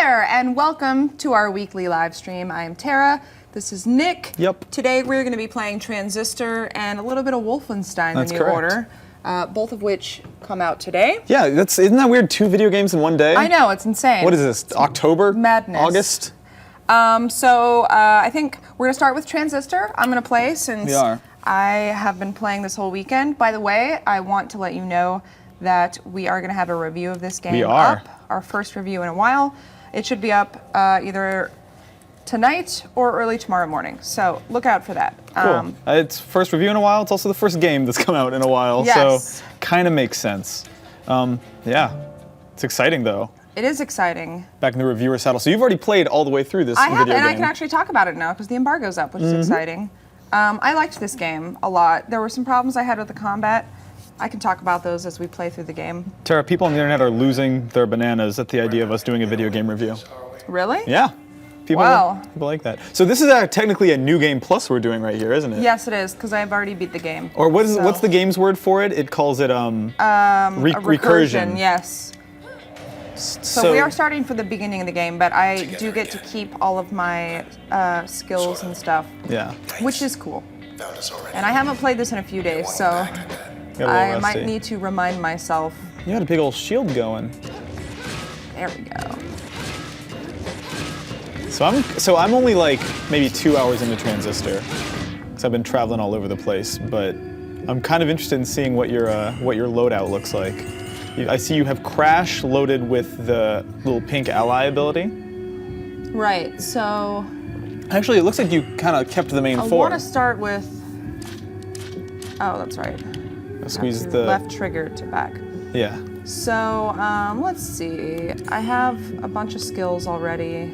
there, and welcome to our weekly live stream. I am Tara. This is Nick. Yep. Today we're going to be playing Transistor and a little bit of Wolfenstein: That's The New correct. Order, both of which come out today. Yeah, isn't that weird? 2 video games in one day? I know, it's insane. What is this, October? Madness. August? I think we're going to start with Transistor. I'm going to play since We are. I have been playing this whole weekend. By the way, I want to let you know that we are going to have a review of this game We are. up. Our first review in a while. It should be up either tonight or early tomorrow morning. So look out for that. Cool. It's first review in a while. It's also the first game that's come out in a while. Yes. So kind of makes sense. Yeah. It's exciting though. It is exciting. Back in the reviewer saddle. So you've already played all the way through this video game. I can actually talk about it now because the embargo's up, which is exciting. I liked this game a lot. There were some problems I had with the combat. I can talk about those as we play through the game. Tara, people on the internet are losing their bananas at the idea of us doing a video game review. Really? Yeah. People like that. So this is technically a new game plus we're doing right here, isn't it? Yes, it is, because I've already beat the game. Or what's the game's word for it? It calls it recursion. Yes. So we are starting from the beginning of the game, but I do get to keep all of my skills and stuff. Yeah. Which is cool. And I haven't played this in a few days, so I might need to remind myself. You had a big old shield going. There we go. So I'm only like maybe 2 hours into Transistor, because I've been traveling all over the place. But I'm kind of interested in seeing what your loadout looks like. I see you have Crash loaded with the little pink ally ability. Right. So. Actually, it looks like you kind of kept the main four. I want to start with. Oh, that's right. Squeeze the left trigger to back. Yeah. So let's see. I have a bunch of skills already.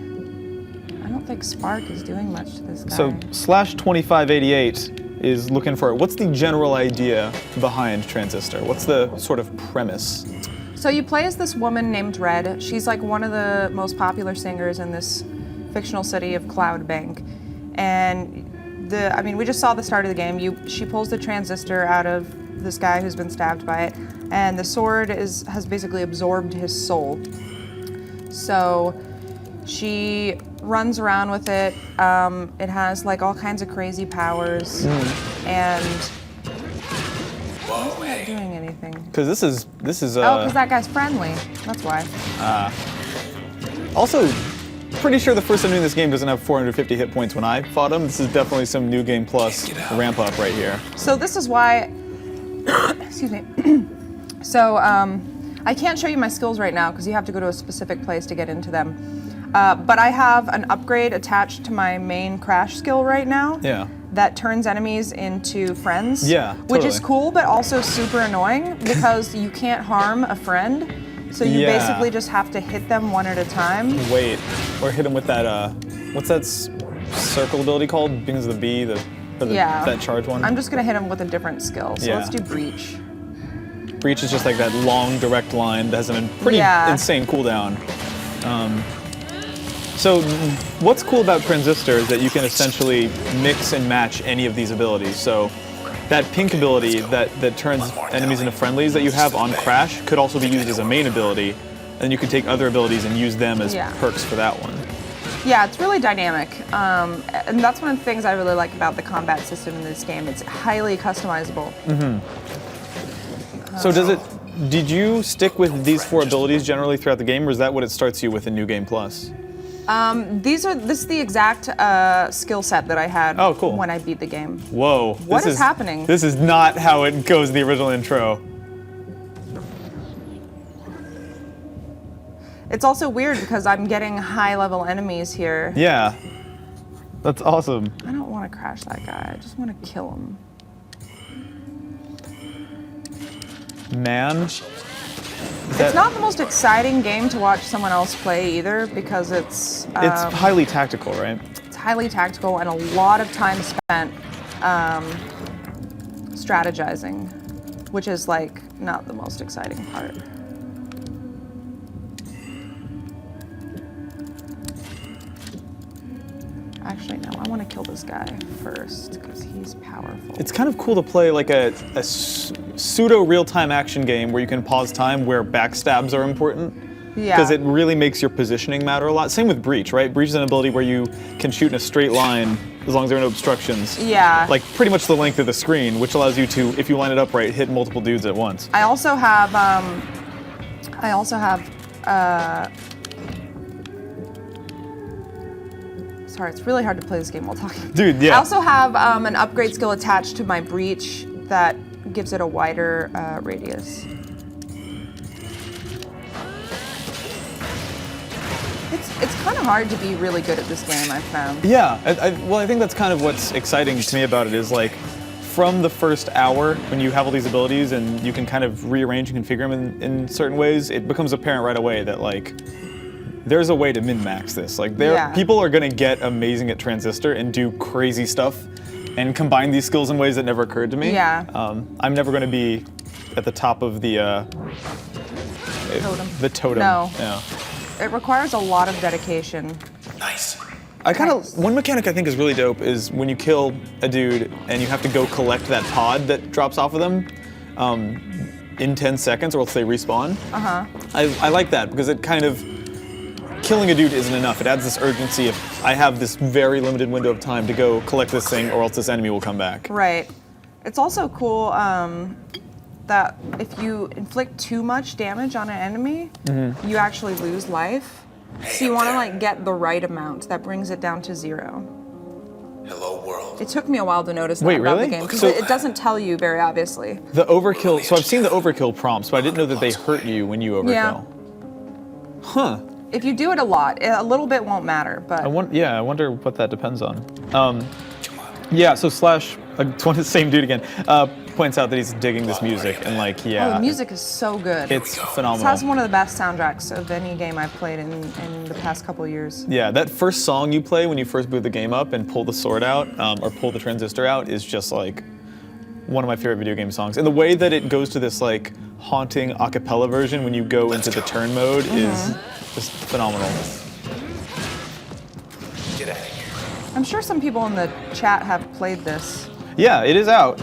I don't think Spark is doing much to this guy. So /2588 is looking for what's the general idea behind Transistor? What's the sort of premise? So you play as this woman named Red. She's like one of the most popular singers in this fictional city of Cloud Bank, and we just saw the start of the game. She pulls the transistor out of this guy who's been stabbed by it, and the sword has basically absorbed his soul. So she runs around with it. It has like all kinds of crazy powers, and why isn't it doing anything? Because this is. Oh, because that guy's friendly. That's why. Also, pretty sure the first enemy in this game doesn't have 450 hit points when I fought him. This is definitely some New Game Plus ramp up right here. So this is why. Excuse me. So I can't show you my skills right now because you have to go to a specific place to get into them. But I have an upgrade attached to my main Crash skill right now. Yeah. That turns enemies into friends. Yeah, totally. Which is cool, but also super annoying because you can't harm a friend. So you basically just have to hit them one at a time. Wait, or hit them with that, what's that circle ability called? Begins with a B, that charge one? I'm just gonna hit them with a different skill. So let's do Breach. Breach is just like that long direct line that has a pretty insane cooldown. So what's cool about Transistor is that you can essentially mix and match any of these abilities. So that pink ability that turns enemies into friendlies that you have on Crash could also be used as a main ability, and you could take other abilities and use them as perks for that one. Yeah, it's really dynamic, and that's one of the things I really like about the combat system in this game. It's highly customizable. So did you stick with these 4 abilities generally throughout the game, or is that what it starts you with in New Game Plus? This is the exact skill set that I had when I beat the game. Whoa. What is happening? This is not how it goes in the original intro. It's also weird because I'm getting high-level enemies here. Yeah. That's awesome. I don't want to crash that guy. I just want to kill him. Man. It's not the most exciting game to watch someone else play either because it's highly tactical, right? It's highly tactical and a lot of time spent strategizing, which is like not the most exciting part. Actually, no, I want to kill this guy first because he's powerful. It's kind of cool to play like a pseudo real-time action game where you can pause time where backstabs are important. Yeah. Because it really makes your positioning matter a lot. Same with Breach, right? Breach is an ability where you can shoot in a straight line as long as there are no obstructions. Yeah. Like pretty much the length of the screen, which allows you to, if you line it up right, hit multiple dudes at once. I also have, sorry, it's really hard to play this game while talking. Dude, yeah. I also have an upgrade skill attached to my Breach that gives it a wider radius. It's kind of hard to be really good at this game, I've found. Yeah, well, I think that's kind of what's exciting to me about it is like, from the first hour, when you have all these abilities and you can kind of rearrange and configure them in certain ways, it becomes apparent right away that like, there's a way to min-max this. Like, people are gonna get amazing at Transistor and do crazy stuff and combine these skills in ways that never occurred to me. Yeah. I'm never gonna be at the top of the Totem. The totem. No. Yeah. It requires a lot of dedication. Nice. One mechanic I think is really dope is when you kill a dude and you have to go collect that pod that drops off of them in 10 seconds or else they respawn. I like that because it kind of, killing a dude isn't enough. It adds this urgency if I have this very limited window of time to go collect this thing or else this enemy will come back. Right. It's also cool that if you inflict too much damage on an enemy, you actually lose life. So you want to like get the right amount that brings it down to 0. Hello, world. It took me a while to notice that Wait, about really? the game because So- it doesn't tell you very obviously. The overkill, so I've seen the overkill prompts, but I didn't know that they hurt you when you overkill. Yeah. Huh. If you do it a lot, a little bit won't matter, but I wonder what that depends on. Yeah, so Slash, same dude again, points out that he's digging this music and like, oh, the music is so good. it's This phenomenal. has one of the best soundtracks of any game I've played in the past couple years. Yeah, that first song you play when you first boot the game up and pull the sword out, or pull the transistor out, is just like one of my favorite video game songs. And the way that it goes to this like haunting a cappella version when you go into the turn mode is just phenomenal. Get out of here. I'm sure some people in the chat have played this. Yeah, it is out,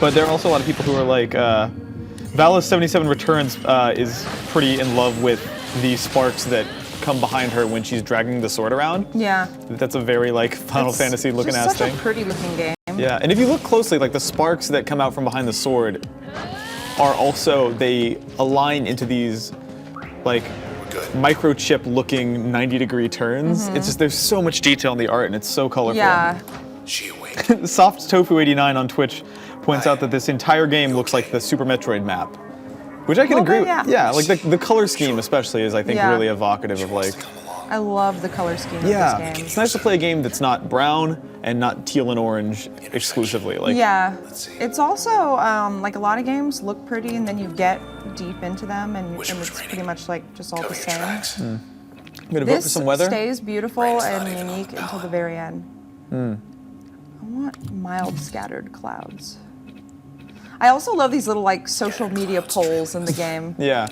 but there are also a lot of people who are like, Valis77 Returns is pretty in love with the sparks that come behind her when she's dragging the sword around. Yeah. That's a very like Final Fantasy looking ass It's such thing. a pretty looking game. Yeah, and if you look closely, like the sparks that come out from behind the sword are also, they align into these like microchip looking 90-degree turns. It's just, there's so much detail in the art and it's so colorful. Yeah. She awake. Soft Tofu 89 on Twitch points out that this entire game looks like the Super Metroid map, which I can Well, agree with. yeah. Yeah, like the color scheme especially is I think Yeah. really evocative of like, I love the color scheme of yeah, this game. it's nice to play a game that's not brown and not teal and orange exclusively. Like, Yeah. It's also, like a lot of games look pretty and then you get deep into them and it's pretty much like just all the Cover your same. tracks. I'm gonna vote for This some weather. stays beautiful Rain's and not even on unique the until the mountain. very end. I want mild scattered clouds. I also love these little like social media polls in the game. Yeah,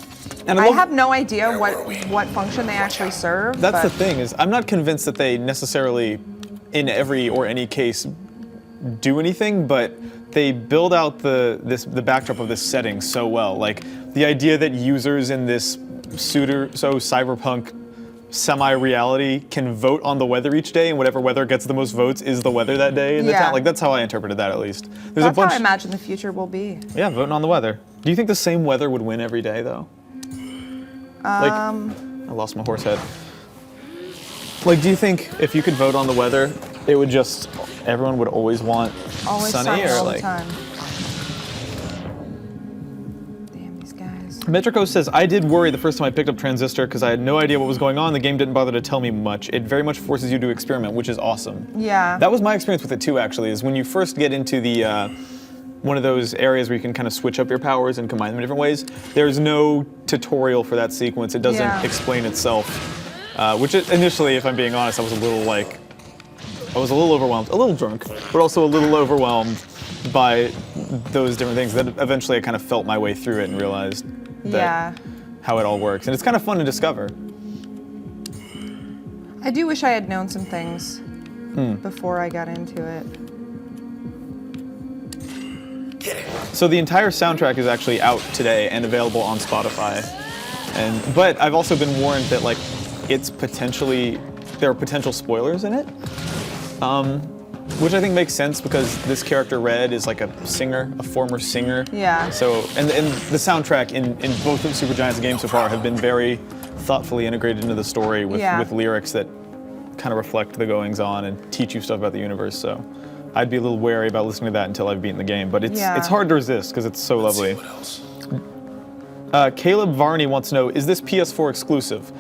and I love- have no idea what function they actually serve. That's the but thing is I'm not convinced that they necessarily, in every or any case, do anything, but they build out the backdrop of this setting so well. Like the idea that users in this cyberpunk semi-reality can vote on the weather each day, and whatever weather gets the most votes is the weather that day in the Yeah. town. Like that's how I interpreted that at least. There's That's a bunch. how I imagine the future will be. Yeah, voting on the weather. Do you think the same weather would win every day though? Like, I lost my horse head. Like, do you think if you could vote on the weather, it would just, everyone would always want Always sunny, or all like? the time. Damn these guys. Metrico says, I did worry the first time I picked up Transistor because I had no idea what was going on. The game didn't bother to tell me much. It very much forces you to experiment, which is awesome. Yeah. That was my experience with it too, actually, is when you first get into the, one of those areas where you can kind of switch up your powers and combine them in different ways. There's no tutorial for that sequence. It doesn't Yeah. explain itself. Which initially, if I'm being honest, I was a little overwhelmed, a little drunk, but also a little overwhelmed by those different things. That eventually I kind of felt my way through it and realized Yeah. how it all works. And it's kind of fun to discover. I do wish I had known some things before I got into it. Get it. So the entire soundtrack is actually out today and available on Spotify. But I've also been warned that like there are potential spoilers in it, which I think makes sense because this character Red is like a singer, a former singer. Yeah. So and the soundtrack in both of Supergiant's games so far have been very thoughtfully integrated into the story with lyrics that kind of reflect the goings on and teach you stuff about the universe. So I'd be a little wary about listening to that until I've beaten the game. But it's hard to resist because it's so lovely. What else? Caleb Varney wants to know, is this PS4 exclusive?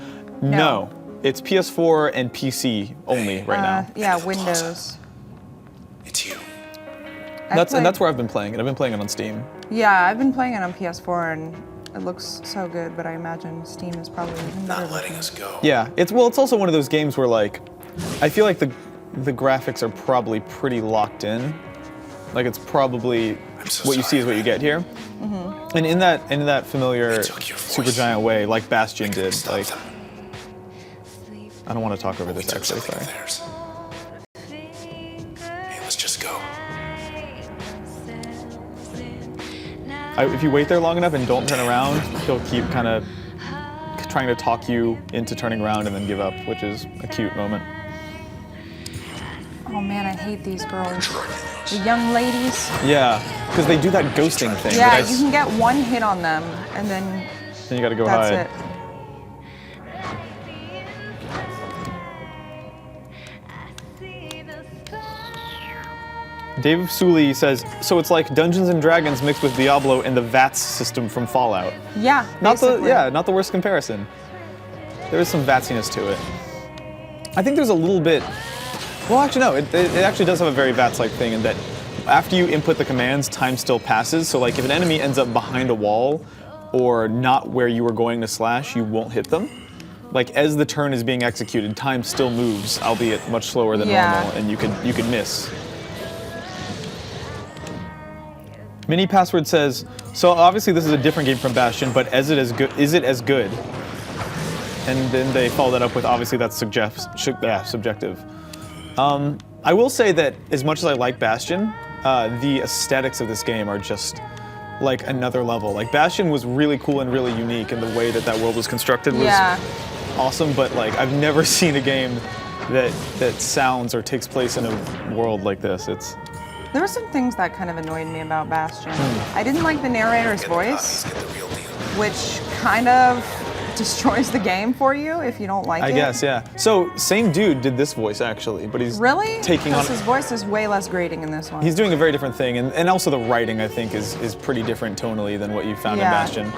No. It's PS4 and PC only right now. Yeah, Windows. It's you. And that's where I've been playing it. I've been playing it on Steam. Yeah, I've been playing it on PS4 and it looks so good, but I imagine Steam is probably even better. Not letting us go. Yeah, it's also one of those games where like, I feel like the graphics are probably pretty locked in. Like it's probably what you see is what you get here. Mm-hmm. And in that familiar Supergiant way, like Bastion did, like. I don't want to talk over this actually, sorry. Hey, let's just go. If you wait there long enough and don't turn around, he'll keep kind of trying to talk you into turning around and then give up, which is a cute moment. Oh man, I hate these girls. The young ladies. Yeah, because they do that ghosting thing. Yeah, you can get one hit on them and then you gotta go that's hide. it. Dave Sully says, so it's like Dungeons and Dragons mixed with Diablo and the VATS system from Fallout. Yeah, Not basically. not the worst comparison. There is some VATSiness to it. I think there's a little bit. Well, actually, no. It actually does have a very VATS-like thing in that after you input the commands, time still passes. So, like, if an enemy ends up behind a wall or not where you were going to slash, you won't hit them. Like, as the turn is being executed, time still moves, albeit much slower than normal, and you could miss. Mini Password says, so obviously this is a different game from Bastion, but is it as good? And then they follow that up with, obviously that's subjective. I will say that as much as I like Bastion, the aesthetics of this game are just like another level. Like Bastion was really cool and really unique, and the way that world was constructed was awesome, but like I've never seen a game that sounds or takes place in a world like this. There were some things that kind of annoyed me about Bastion. I didn't like the narrator's voice, which kind of destroys the game for you if you don't like it. I guess, yeah. So, same dude did this voice actually, but he's taking on. His voice is way less grating in this one. He's doing a very different thing, and also the writing I think is pretty different tonally than what you found in Bastion.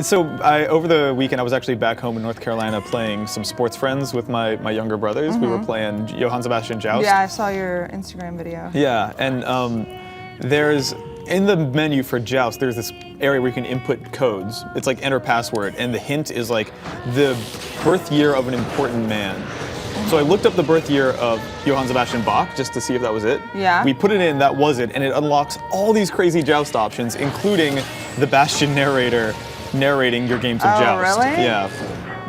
So over the weekend I was actually back home in North Carolina playing some sports friends with my younger brothers. We were playing Johann Sebastian Joust. Yeah, I saw your Instagram video. Yeah, and there's in the menu for Joust, there's this area where you can input codes. It's like enter password, and the hint is like the birth year of an important man. So I looked up the birth year of Johann Sebastian Bach just to see if that was it. Yeah. We put it in, that was it, and it unlocks all these crazy Joust options, including the Bastion narrator narrating your games of Joust. Oh, really? Yeah.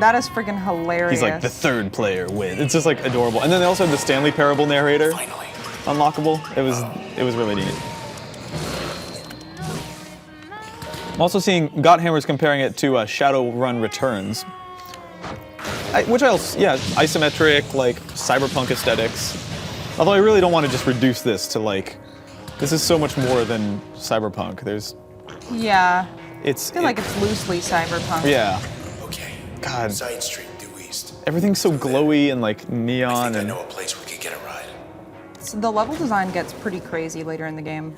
That is freaking hilarious. He's like the third player wins. It's just like adorable. And then they also have the Stanley Parable narrator unlockable. It was really neat. I'm also seeing Gothammer's comparing it to Shadowrun Returns. Isometric, like cyberpunk aesthetics. Although I really don't want to just reduce this to like, this is so much more than cyberpunk. Yeah. I It's feel like it's loosely cyberpunk. Yeah. Okay. God. Side street due east. Everything's so glowy and like neon I and know a place we could get a ride. So the level design gets pretty crazy later in the game.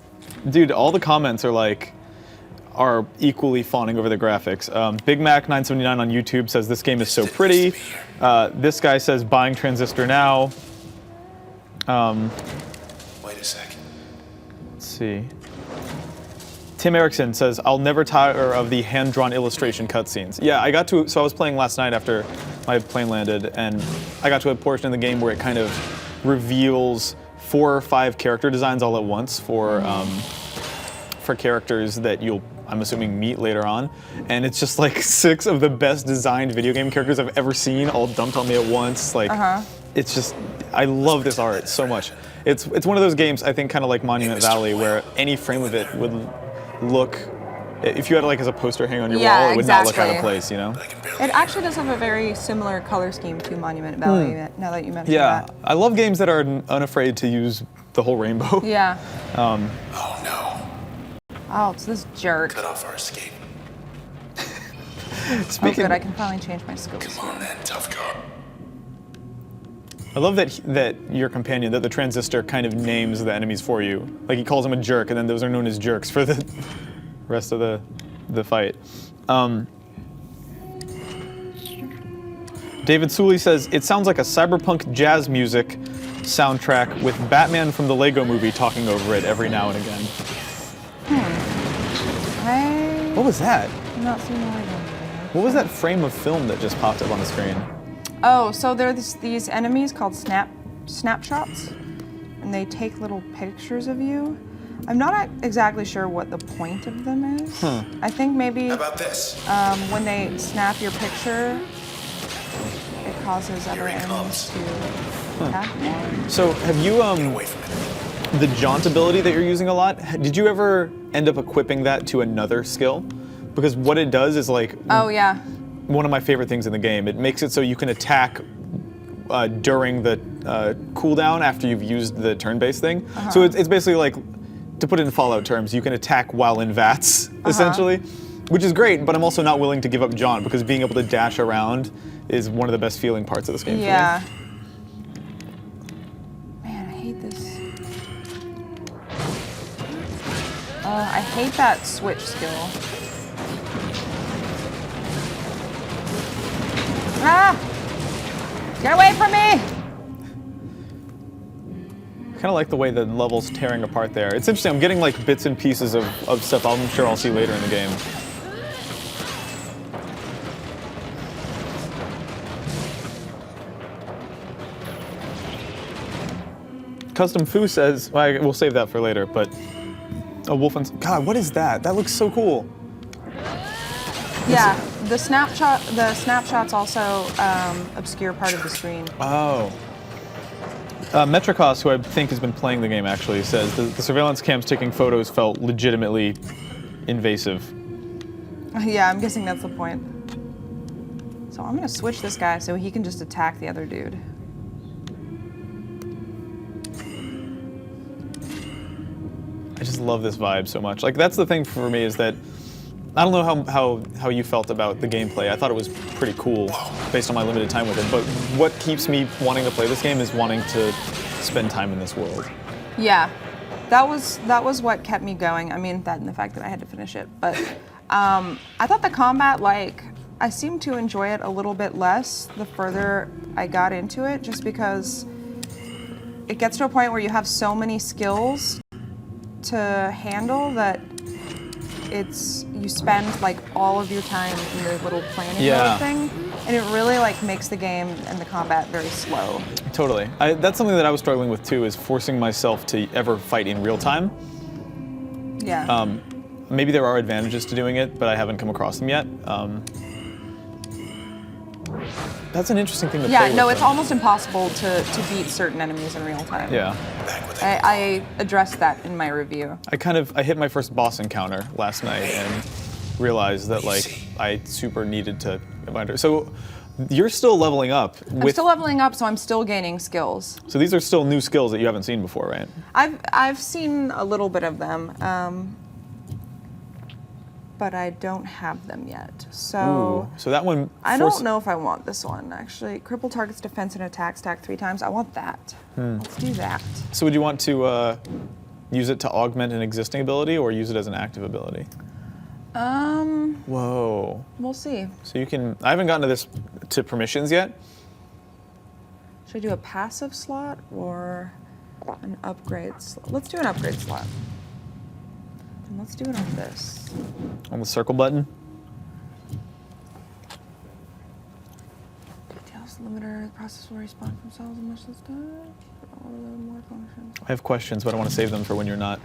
dude, all the comments are equally fawning over the graphics. Big Mac 979 on YouTube says this game is so pretty. This guy says buying Transistor now. Wait a second. Let's see. Tim Erickson says, I'll never tire of the hand-drawn illustration cutscenes. Yeah, so I was playing last night after my plane landed, and I got to a portion of the game where it kind of reveals 4 or 5 character designs all at once for characters that I'm assuming, meet later on. And it's just like 6 of the best designed video game characters I've ever seen all dumped on me at once. Like, it's just, I love this art so much. It's one of those games, I think, kind of like Monument Valley, where any frame of it would look if you had it like as a poster hang on your Yeah, wall, it would not look out of exactly. place, you know? I can barely. It actually does have a very similar color scheme to Monument Valley. Now that you mention Yeah, that. I love games that are unafraid to use the whole rainbow. Yeah. Oh no. Oh, it's this jerk. Cut off our escape. Oh, Speaking, good. I can finally change my skills. Come on then, tough guy. I love that your companion, that the Transistor kind of names the enemies for you. Like he calls them a jerk, and then those are known as jerks for the rest of the fight. David Suley says, it sounds like a cyberpunk jazz music soundtrack with Batman from the Lego movie talking over it every now and again. What was that? I'm not seeing the Lego movie. What was that frame of film that just popped up on the screen? Oh, so there's these enemies called snapshots, and they take little pictures of you. I'm not exactly sure what the point of them is. I think maybe How about this? when they snap your picture, it causes other Here he enemies comes. to attack more. So have you Away from it. the jaunt ability that you're using a lot? Did you ever end up equipping that to another skill? Because what it does is like Oh yeah. one of my favorite things in the game. It makes it so you can attack during the cooldown after you've used the turn-based thing. So it's basically like, to put it in Fallout terms, you can attack while in VATS, essentially, which is great, but I'm also not willing to give up jaunt because being able to dash around is one of the best feeling parts of this game Yeah. Man, I hate this. I hate that switch skill. Ah! Get away from me! Kind of like the way the level's tearing apart there. It's interesting, I'm getting like bits and pieces of stuff I'm sure I'll see later in the game. Custom Foo says, well, we'll save that for later, but a Wolfenstein. God, what is that? That looks so cool. Yeah, the snapshots also obscure part of the screen. Oh. Metricos, who I think has been playing the game actually, says the surveillance cams taking photos felt legitimately invasive. Yeah, I'm guessing that's the point. So I'm gonna switch this guy so he can just attack the other dude. I just love this vibe so much. Like that's the thing for me is that I don't know how you felt about the gameplay. I thought it was pretty cool based on my limited time with it. But what keeps me wanting to play this game is wanting to spend time in this world. Yeah, that was what kept me going. I mean, that and the fact that I had to finish it. But I thought the combat, like, I seemed to enjoy it a little bit less the further I got into it, just because it gets to a point where you have so many skills to handle that you spend like all of your time in the little planning mode thing, and it really like makes the game and the combat very slow. Totally. That's something that I was struggling with too, is forcing myself to ever fight in real time. Yeah. Maybe there are advantages to doing it, but I haven't come across them yet. That's an interesting thing to play Yeah, with. no, it's though. almost impossible to beat certain enemies in real time. Yeah. Back with it. I addressed that in my review. I hit my first boss encounter last night and realized that like I super needed to get under. So you're still leveling up. I'm still leveling up, so I'm still gaining skills. So these are still new skills that you haven't seen before, right? I've seen a little bit of them, but I don't have them yet. So Ooh, so that one. I don't know if I want this one actually. Cripple target's defense and attack stack 3 times. I want that. Let's do that. So would you want to use it to augment an existing ability or use it as an active ability? Whoa. We'll see. So you can. I haven't gotten to permissions yet. Should I do a passive slot or an upgrade slot? Let's do an upgrade slot. And let's do it on this. On the circle button. Details limiter, the process will respawn from cells in much less time. All the more functions. I have questions, but I want to save them for when you're not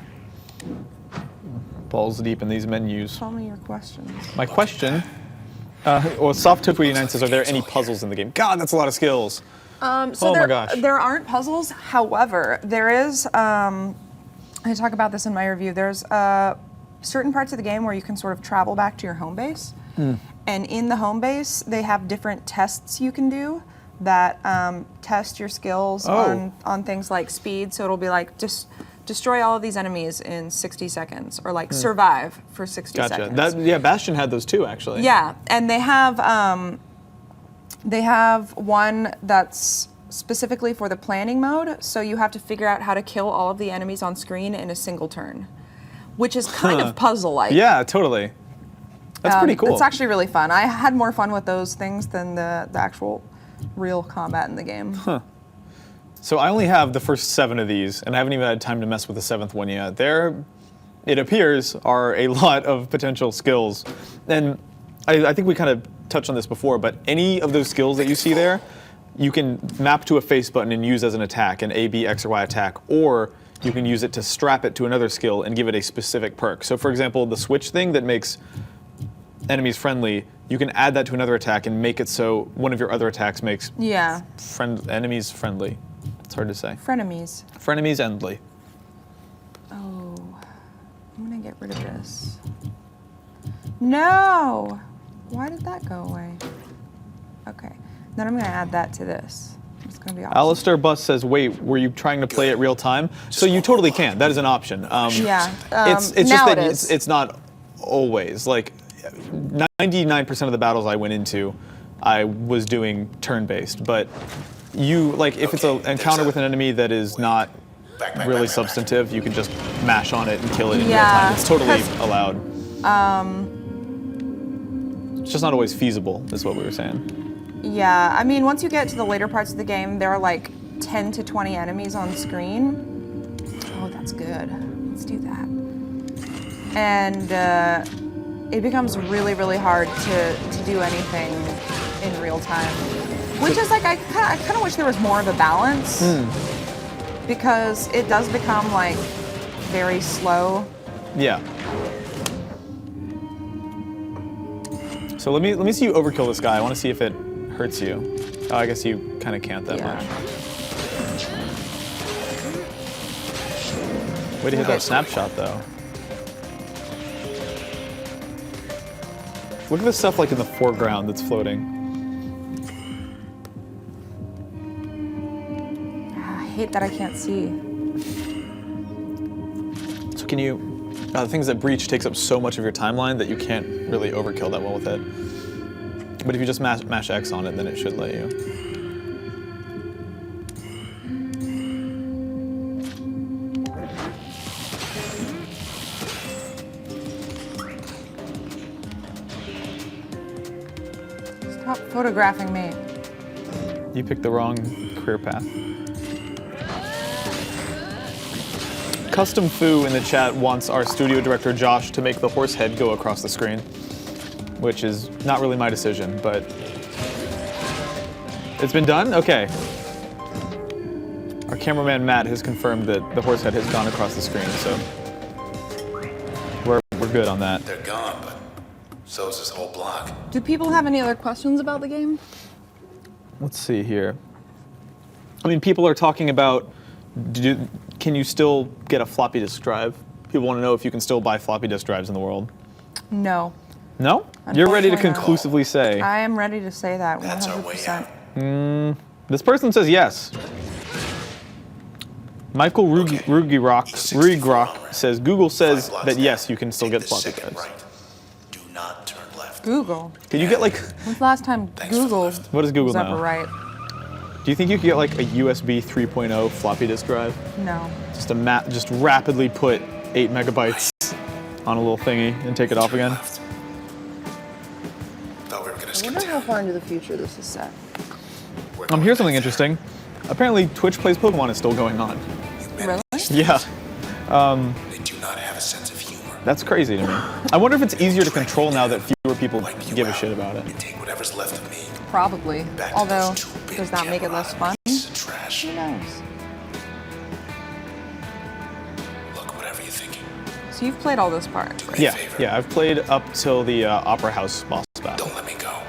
balls deep in these menus. Tell me your questions. My question. Well, Soft289 says, are there any puzzles in the game? God, that's a lot of skills. So Oh my gosh. There aren't puzzles. However, there is. I talk about this in my review. There's a certain parts of the game where you can sort of travel back to your home base. And in the home base, they have different tests you can do that test your skills on things like speed. So it'll be like, just destroy all of these enemies in 60 seconds, or like survive for 60 seconds. Gotcha. Bastion had those too, actually. Yeah, and they have one that's specifically for the planning mode, so you have to figure out how to kill all of the enemies on screen in a single turn, which is kind of puzzle-like. Yeah, totally. That's pretty cool. It's actually really fun. I had more fun with those things than the actual real combat in the game. Huh. So I only have the first 7 of these, and I haven't even had time to mess with the 7th one yet. There, it appears, are a lot of potential skills. And I think we kind of touched on this before, but any of those skills that you see there, you can map to a face button and use as an attack, an A, B, X, or Y attack, or you can use it to strap it to another skill and give it a specific perk. So for example, the switch thing that makes enemies friendly, you can add that to another attack and make it so one of your other attacks makes enemies friendly. It's hard to say. Frenemies. Frenemies endly. Oh, I'm gonna get rid of this. No! Why did that go away? Okay, then I'm gonna add that to this. It's gonna be awesome. Alistair Bus says, wait, were you trying to play it real time? So you totally can. That is an option. It's just now that it is. it's not always. Like 99% of the battles I went into, I was doing turn-based. But you, like, if it's an encounter with an enemy that is not really substantive, you can just mash on it and kill it in real time. It's totally allowed. It's just not always feasible, is what we were saying. Yeah, I mean, once you get to the later parts of the game, there are like 10 to 20 enemies on screen. Oh, that's good. Let's do that. And it becomes really, really hard to do anything in real time. Which is like, I kind of wish there was more of a balance. Because it does become like very slow. Yeah. So let me see you overkill this guy. I want to see if it hurts you. Oh, I guess you kind of can't that much. Way to hit that snapshot, though. Look at the stuff like in the foreground that's floating. I hate that I can't see. So can you... the things that breach takes up so much of your timeline that you can't really overkill that well with it. But if you just mash X on it, then it should let you. Stop photographing me. You picked the wrong career path. Custom Foo in the chat wants our studio director Josh to make the horse head go across the screen, which is not really my decision, but it's been done? Okay. Our cameraman Matt has confirmed that the horse head has gone across the screen, so we're good on that. They're gone, but so is this whole block. Do people have any other questions about the game? Let's see here. I mean, people are talking about, can you still get a floppy disk drive? People want to know if you can still buy floppy disk drives in the world. No. No? You're ready to Unfortunately, no. conclusively say. I am ready to say that 100%. That's our way out. This person says yes. Michael Rugirock says, Google says that yes, you can still get floppy Second drives. right. Do not turn left. Google. Can you get like, When's the last time Google what is Google was now? ever right? Do you think you could get like a USB 3.0 floppy disk drive? No. Just rapidly put 8 megabytes on a little thingy and take it off again? Left. Thought we were gonna I skip wonder how town. far into the future this is set. We're going Here's something back there. interesting. Apparently Twitch Plays Pokemon is still going on. Really? Yeah, They do not have a sense of humor. that's crazy to me. I wonder if it's easier to control now that fewer people Wipe you give a out shit about it. and take whatever's left of me. Probably. Back to Although, those 2 big does that make it less fun? piece of trash. Who knows? Look, whatever you're thinking. So you've played all those parts. Do me a Yeah, favor. yeah, I've played up till the Opera House boss battle. Don't let me go.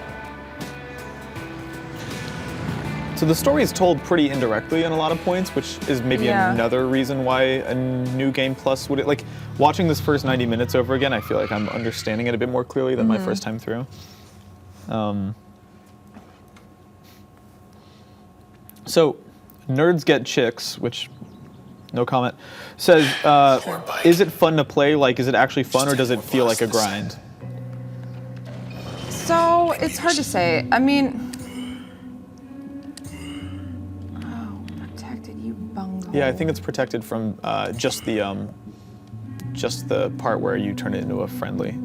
So the story is told pretty indirectly in a lot of points, which is maybe Yeah. another reason why a new game plus would, like, watching this first 90 minutes over again, I feel like I'm understanding it a bit more clearly than my first time through. So, Nerds Get Chicks, which, no comment, says, is it fun to play? Like, is it actually fun, or does it feel like a grind? So it's hard to say. I mean, protected, you bungle. Yeah, I think it's protected from just the part where you turn it into a friendly.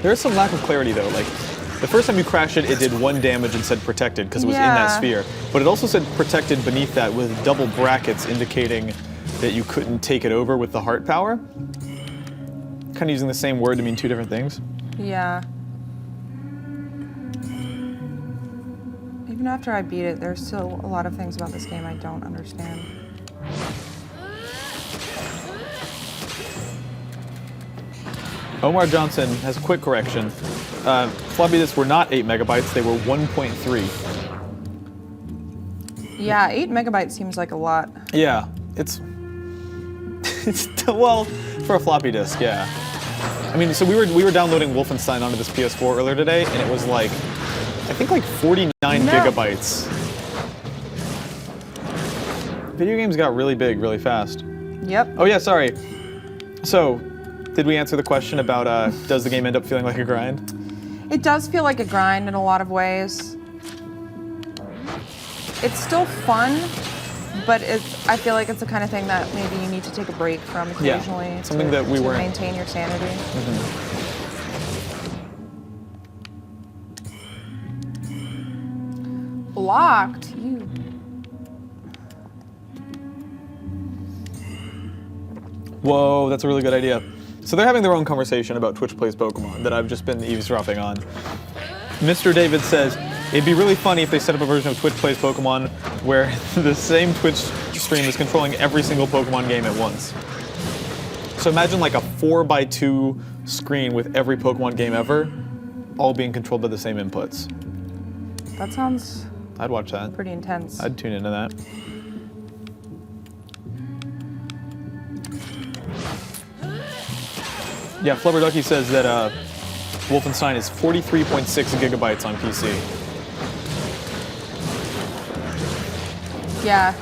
There's some lack of clarity though. Like, the first time you crash it, it did 1 damage and said protected because it was in that Yeah. sphere. But it also said protected beneath that with double brackets indicating that you couldn't take it over with the heart power. Kind of using the same word to mean 2 different things. Yeah. Even after I beat it, there's still a lot of things about this game I don't understand. Omar Johnson has a quick correction. Floppy disks were not 8 megabytes, they were 1.3. Yeah, 8 megabytes seems like a lot. Yeah, it's well, for a floppy disk, yeah. I mean, so we were downloading Wolfenstein onto this PS4 earlier today, and it was like, I think like 49 gigabytes. Video games got really big really fast. Yep. Oh yeah, sorry. So, did we answer the question about does the game end up feeling like a grind? It does feel like a grind in a lot of ways. It's still fun, but I feel like it's the kind of thing that maybe you need to take a break from Yeah, occasionally something that we to weren't- maintain your sanity. Blocked, you. Whoa, that's a really good idea. So they're having their own conversation about Twitch Plays Pokemon that I've just been eavesdropping on. Mr. David says, it'd be really funny if they set up a version of Twitch Plays Pokemon where the same Twitch stream is controlling every single Pokemon game at once. So imagine like a 4x2 screen with every Pokemon game ever, all being controlled by the same inputs. That sounds I'd watch that. pretty intense. I'd tune into that. Yeah, Flubber Ducky says that Wolfenstein is 43.6 gigabytes on PC. Yeah.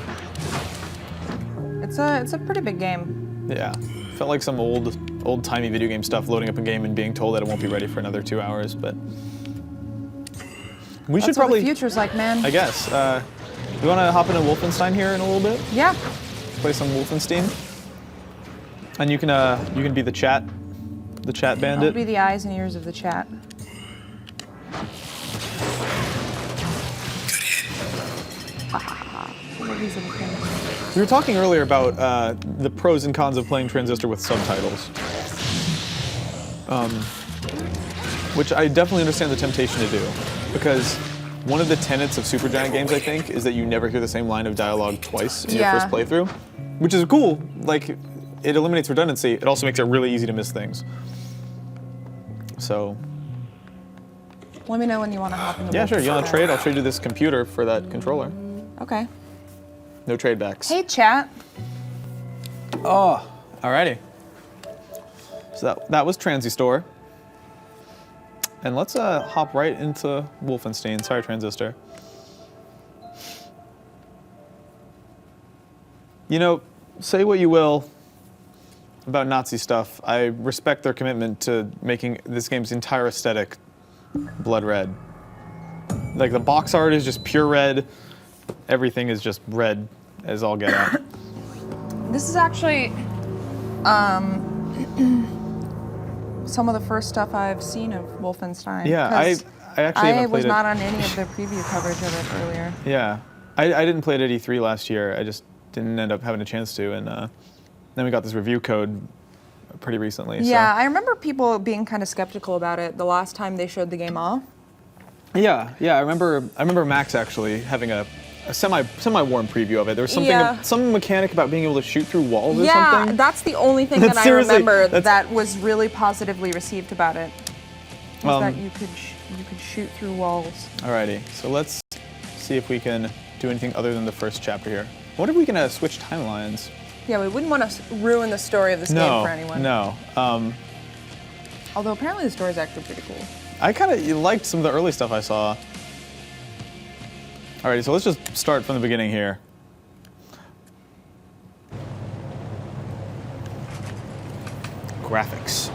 It's a pretty big game. Yeah, felt like some old-timey video game stuff, loading up a game and being told that it won't be ready for another 2 hours, but we should That's probably, what the future's like, man. I guess. You want to hop into Wolfenstein here in a little bit? Yeah. Play some Wolfenstein, and you can be the chat I'll bandit. be the eyes and ears of the chat. We were talking earlier about the pros and cons of playing Transistor with subtitles, which I definitely understand the temptation to do, because one of the tenets of Supergiant games, I think, is that you never hear the same line of dialogue twice in your Yeah. first playthrough, which is cool. Like, it eliminates redundancy. It also makes it really easy to miss things. So, Let me know when you want to hop into yeah, sure. You want to Wolfenstein. trade? I'll trade you this computer for that controller. Okay. No trade backs. Hey, chat. Alrighty. So that was Transistor. And let's hop right into Wolfenstein. Sorry, Transistor. You know, say what you will about Nazi stuff, I respect their commitment to making this game's entire aesthetic blood red. Like, the box art is just pure red. Everything is just red as all get out. This is actually some of the first stuff I've seen of Wolfenstein. Yeah, I 'cause actually haven't I played was it. not on any of the preview coverage of it earlier. Yeah, I didn't play it at E3 last year. I just didn't end up having a chance to, and then we got this review code pretty recently. Yeah, So. I remember people being kind of skeptical about it the last time they showed the game off. Yeah. I remember Max actually having a a semi-warm preview of it. There was something, Yeah. some mechanic about being able to shoot through walls or Yeah, something. that's the only thing that I Seriously, remember that's- that was really positively received about it. Was that Um, you could shoot through walls. Alrighty, so let's see if we can do anything other than the first chapter here. I wonder if we can switch timelines. Yeah, we wouldn't want to ruin the story of this game for anyone. No. Although apparently the story is actually pretty cool. I kind of liked some of the early stuff I saw. Alrighty, so let's just start from the beginning here. Graphics.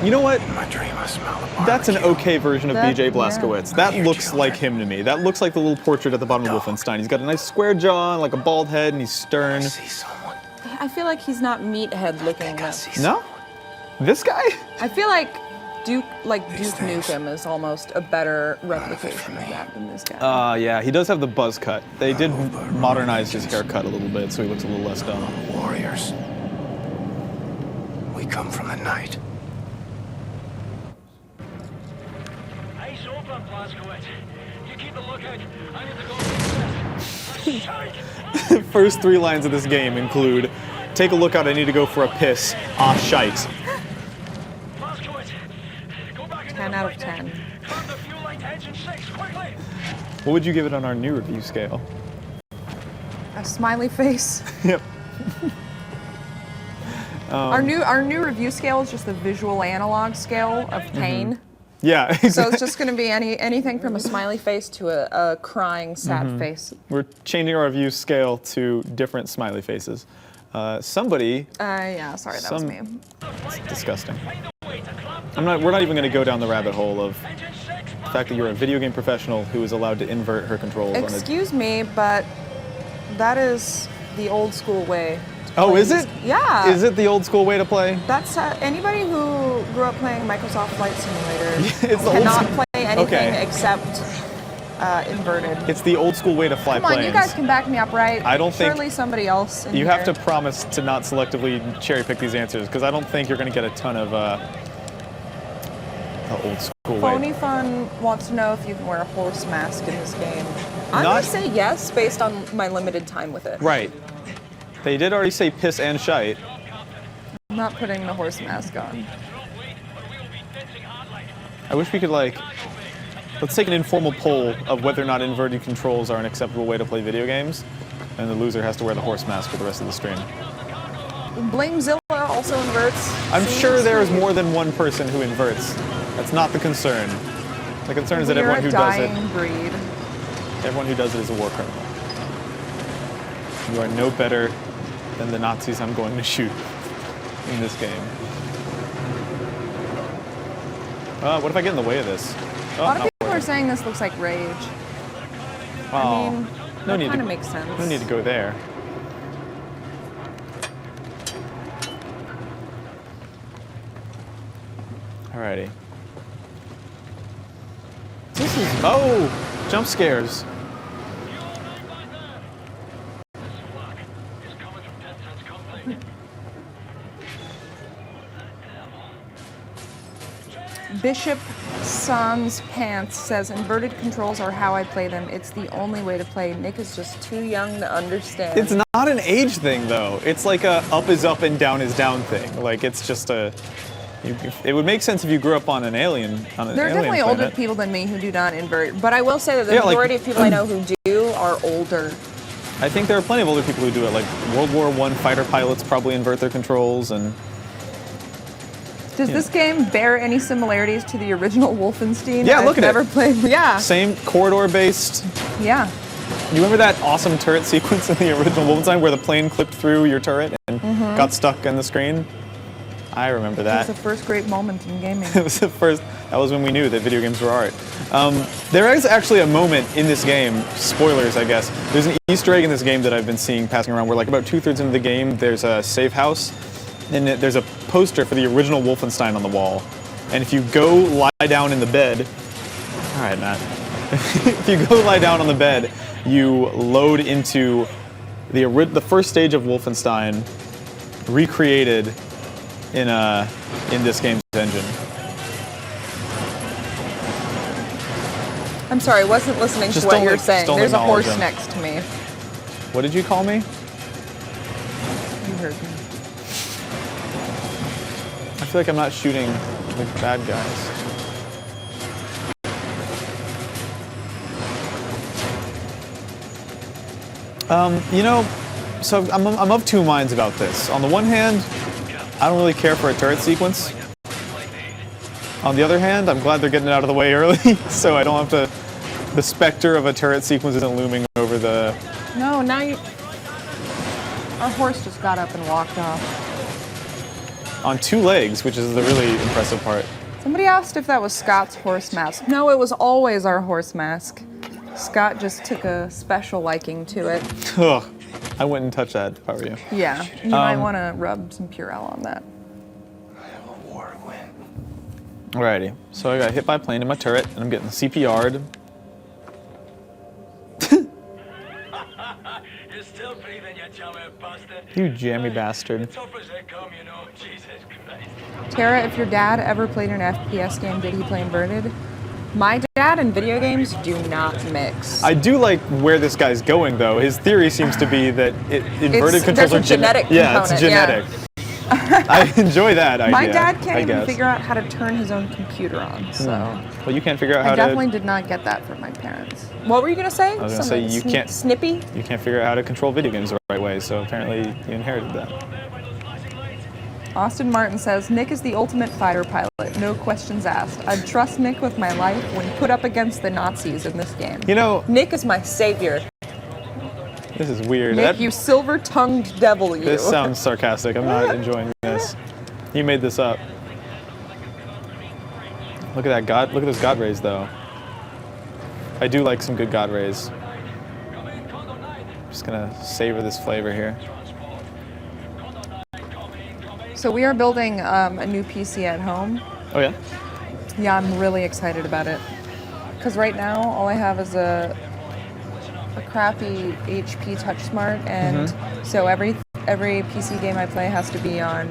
You know what? My dream, I smell the That's an okay version of That- BJ Blazkowicz. That looks like him to me. That looks like the little portrait at the bottom of Wolfenstein. He's got a nice square jaw and like a bald head, and he's stern. See someone. I feel like he's not meathead looking enough. No? This guy? I feel like Duke Nukem is almost a better replication of that than this guy. Yeah, he does have the buzz cut. They did modernize his haircut a little bit, so he looks a little less dumb. Warriors. We come from the night. Eyes open, Blazkowicz. You keep a lookout. I need to go. Shite! First 3 lines of this game include, take a look out, I need to go for a piss. Ah, shite. Blazkowicz, go back into 10 the out of flight 10. deck. Grab the fuel line to engine 6, quickly! What would you give it on our new review scale? A smiley face. Yep. Our new review scale is just the visual analog scale of pain. Yeah, So it's just going to be anything from a smiley face to a crying sad face. We're changing our review scale to different smiley faces. Somebody, Yeah, sorry, that was Some- me. it's disgusting. We're not even going to go down the rabbit hole of the fact that you're a video game professional who is allowed to invert her controls on a... Excuse me, but that is the old school way. to Oh, play is these- it? Yeah. Is it the old school way to play? That's anybody who grew up playing Microsoft Flight Simulator It's the old cannot school- play anything Okay. except inverted. It's the old school way to fly Come on, planes. you guys can back me up, right? I don't think- Surely somebody else. In You have to here. promise to not selectively cherry pick these answers, because I don't think you're going to get a ton of the old school Phony way. Fun wants to know if you can wear a horse mask in this game. I'm Not- gonna say yes based on my limited time with it. Right. They did already say piss and shite. I'm not putting the horse mask on. I wish we could let's take an informal poll of whether or not inverted controls are an acceptable way to play video games, and the loser has to wear the horse mask for the rest of the stream. Blamezilla also inverts. I'm See? sure there is more than one person who inverts. That's not the concern. The concern is that We are everyone a who does it, dying breed. everyone who does it is a war criminal. You are no better than the Nazis I'm going to shoot in this game. What if I get in the way of this? A lot of people are saying this looks like Rage. I mean, no that need kind to, of makes sense. no need to go there. Alrighty. This is jump scares. Bishop Sans Pants says inverted controls are how I play them. It's the only way to play. Nick is just too young to understand. It's not an age thing though. It's like a up is up and down is down thing. Like it's just a. It would make sense if you grew up on an alien. On an There are alien definitely older planet. people than me who do not invert, but I will say that the Yeah, like- majority of people I know who do are older. I think there are plenty of older people who do it. Like World War I fighter pilots probably invert their controls, and Does this game bear any similarities to the original Wolfenstein? Yeah, look I've at it. never played. Yeah, same corridor-based. yeah. You remember that awesome turret sequence in the original Wolfenstein where the plane clipped through your turret and got stuck on the screen? I remember It was that. the first great moment in gaming. It was the first. That was when we knew that video games were art. There is actually a moment in this game. Spoilers, I guess. There's an Easter egg in this game that I've been seeing passing around. Where like about 2/3 into the game, there's a safe house, and there's a poster for the original Wolfenstein on the wall. And if you go lie down in the bed, all right, Matt. If you go lie down on the bed, you load into the first stage of Wolfenstein, recreated in this game's engine. I'm sorry, I wasn't listening to Just what don't you're like- saying. just don't There's a acknowledge horse him. next to me. What did you call me? You heard me. I feel like I'm not shooting the bad guys. You know, so I'm of two minds about this. On the one hand, I don't really care for a turret sequence. On the other hand, I'm glad they're getting it out of the way early, so I don't have to. The specter of a turret sequence isn't looming over the. No, now you. Our horse just got up and walked off. On two legs, which is the really impressive part. Somebody asked if that was Scott's horse mask. No, it was always our horse mask. Scott just took a special liking to it. Ugh, I wouldn't touch that if I were you. Yeah, you might want to rub some Purell on that. War win. Alrighty, so I got hit by a plane in my turret, and I'm getting CPR'd. You're still breathing, you jammy bastard. You jammy bastard. Tough as they come, you know. Jesus Christ. Tara, if your dad ever played an FPS game, did he play Inverted? My dad and video games do not mix. I do like where this guy's going, though. His theory seems to be that inverted controls there's a are genetic Yeah, it's component, yeah. genetic. I enjoy that idea. My dad can't I even guess. figure out how to turn his own computer on, so Well, you can't figure out how I definitely to. did not get that from my parents. What were you gonna say? I was gonna say you can't. Snippy? You can't figure out how to control video games the right way, so apparently you inherited that. Austin Martin says, Nick is the ultimate fighter pilot, no questions asked. I'd trust Nick with my life when put up against the Nazis in this game. You know, Nick is my savior. this is weird. Nick, you silver-tongued devil, you. This sounds sarcastic. I'm not enjoying this. You made this up. Look at that god. Look at those god rays, though. I do like some good god rays. Just gonna savor this flavor here. So we are building a new PC at home. Oh yeah. Yeah, I'm really excited about it. Because right now, all I have is a crappy HP TouchSmart, and so every PC game I play has to be on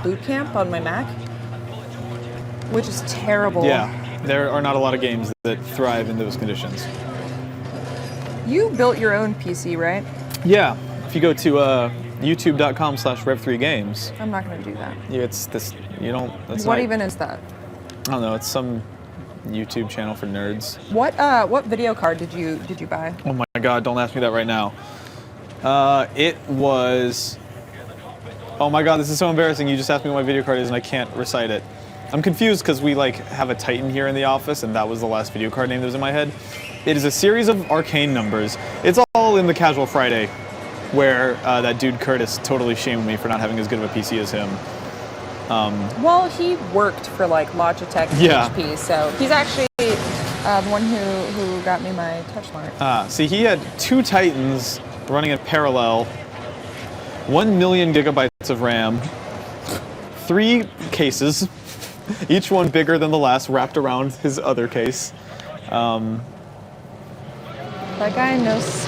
Boot Camp on my Mac, which is terrible. Yeah. There are not a lot of games that thrive in those conditions. You built your own PC, right? Yeah. If you go to youtube.com/rev3games, I'm not going to do that. it's this. You don't. That's What not, even is that? I don't know. It's some YouTube channel for nerds. What video card did you buy? Oh my god, don't ask me that right now. It was... Oh my god, this is so embarrassing. You just asked me what my video card is and I can't recite it. I'm confused because we have a Titan here in the office and that was the last video card name that was in my head. It is a series of arcane numbers. It's all in the Casual Friday where that dude Curtis totally shamed me for not having as good of a PC as him. Well, he worked for Logitech and Yeah. HP, so he's actually the one who got me my TouchSmart. See, he had two Titans running in parallel, 1 million gigabytes of RAM, 3 cases, each one bigger than the last, wrapped around his other case. That guy knows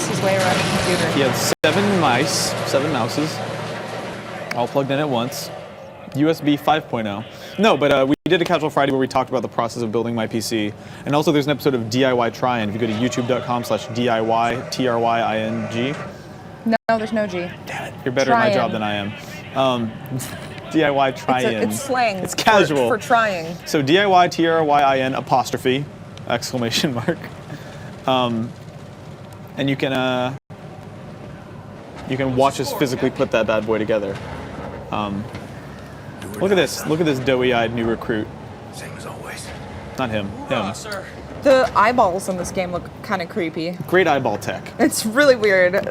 his way around a computer. He had 7 mouses, all plugged in at once. USB 5.0. No, but we did a Casual Friday where we talked about the process of building my PC. And also there's an episode of DIY Trying. If you go to youtube.com/DIY, TRYING. No, there's no G. Damn it, you're better at my job than I am. DIY Trying. It's slang. It's casual. For trying. So DIY TRYIN apostrophe, exclamation mark. And you can watch us physically put that bad boy together. Look at this doughy-eyed new recruit. Same as always. Not him. Him. The eyeballs in this game look kind of creepy. Great eyeball tech. It's really weird.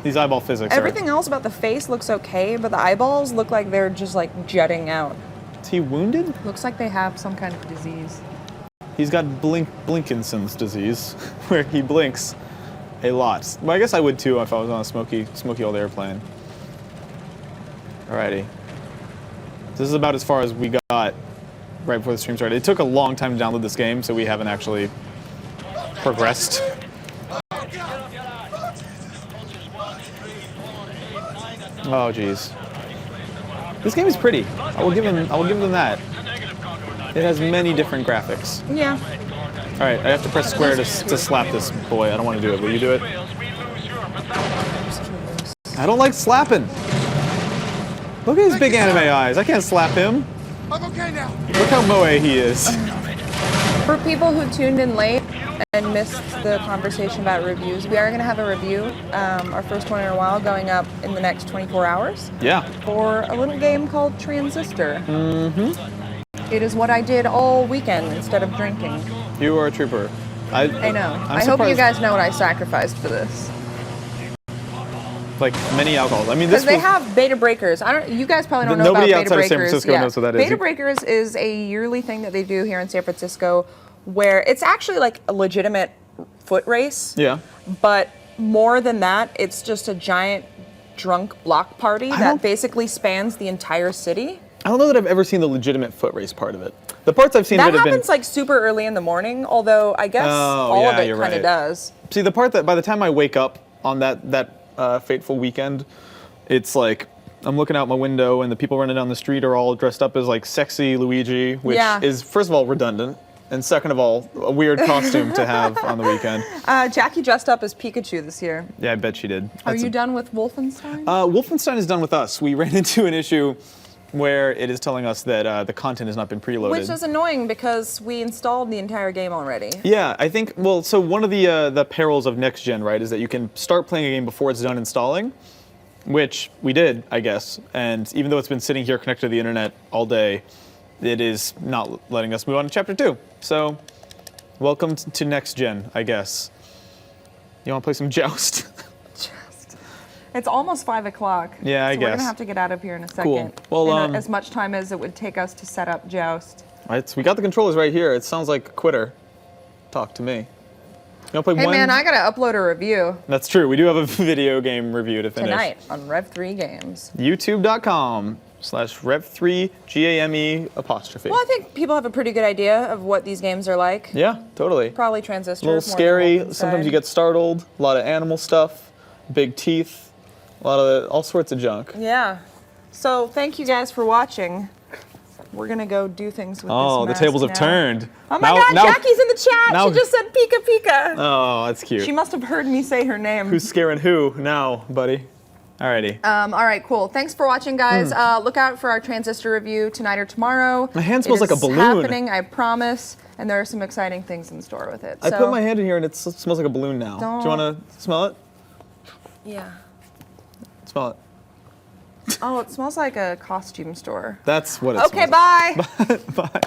These eyeball physics Everything else about the face looks okay, but the eyeballs look like they're just jutting out. Is he wounded? Looks like they have some kind of disease. He's got Blinkinson's disease, where he blinks a lot. Well, I guess I would too if I was on a smoky old airplane. Alrighty. This is about as far as we got right before the stream started. It took a long time to download this game, so we haven't actually progressed. Oh, jeez. This game is pretty. I will give them that. It has many different graphics. Yeah. All right, I have to press square to slap this boy. I don't want to do it. Will you do it? I don't like slapping. Look at his big anime eyes. I can't slap him. I'm okay now. Look how moe he is. For people who tuned in late and missed the conversation about reviews, we are going to have a review, our first one in a while, going up in the next 24 hours. Yeah. For a little game called Transistor. Mm-hmm. It is what I did all weekend instead of drinking. You are a trooper. I know. I'm I hope you surprised- guys know what I sacrificed for this. Like many alcohols. I mean, this Because they was- have Beta Breakers. You guys probably don't know Nobody about Beta outside of Breakers. San Francisco knows what that is. Beta Breakers is a yearly thing that they do here in San Francisco, where it's actually like a legitimate foot race. Yeah. But more than that, it's just a giant drunk block party that don't- basically spans the entire city. I don't know that I've ever seen the legitimate foot race part of it. The parts I've seen That of it have been. happens like super early in the morning, although I guess Oh, all of yeah, it you're kind of right. does. See, the part that by the time I wake up on that fateful weekend, it's like I'm looking out my window and the people running down the street are all dressed up as like sexy Luigi, which Yeah. is first of all redundant, and second of all a weird costume to have on the weekend. Jackie dressed up as Pikachu this year. Yeah, I bet she did. Are That's you done with Wolfenstein? Wolfenstein is done with us. We ran into an issue where it is telling us that the content has not been preloaded. Which is annoying because we installed the entire game already. Yeah, I think, well, so one of the perils of next gen, right, is that you can start playing a game before it's done installing, which we did, I guess. And even though it's been sitting here connected to the internet all day, it is not letting us move on to chapter 2. So, welcome to next gen, I guess. You want to play some Joust? It's almost 5 o'clock. Yeah, I so guess. We're gonna have to get out of here in a second. Cool. Well, as much time as it would take us to set up Joust. We got the controllers right here. It sounds like a quitter. Talk to me. You want to play Hey one? man, I gotta upload a review That's true. We do have a video game review to finish. tonight on Rev3 Games. YouTube.com/Rev3GAME apostrophe. Well, I think people have a pretty good idea of what these games are like. Yeah, totally. Probably Transistor. A little more than scary. Wolfenstein. Sometimes you get startled. A lot of animal stuff. Big teeth. A lot of all sorts of junk. Yeah. So thank you guys for watching. We're gonna go do things with this Oh, the mess tables have now. turned. Oh my God, Jackie's in the chat. now- She just said Pika Pika. Oh, that's cute. She must have heard me say her name. Who's scaring who now, buddy? Alrighty. All right, cool. Thanks for watching, guys. Look out for our Transistor review tonight or tomorrow. My hand smells It like a is balloon. happening, I promise. And there are some exciting things in store with it. I put my hand in here and it smells like a balloon now. Do you Don't- want to smell it? Yeah. Smell it. Oh, it smells like a costume store. That's what it Okay, smells bye. like. Bye.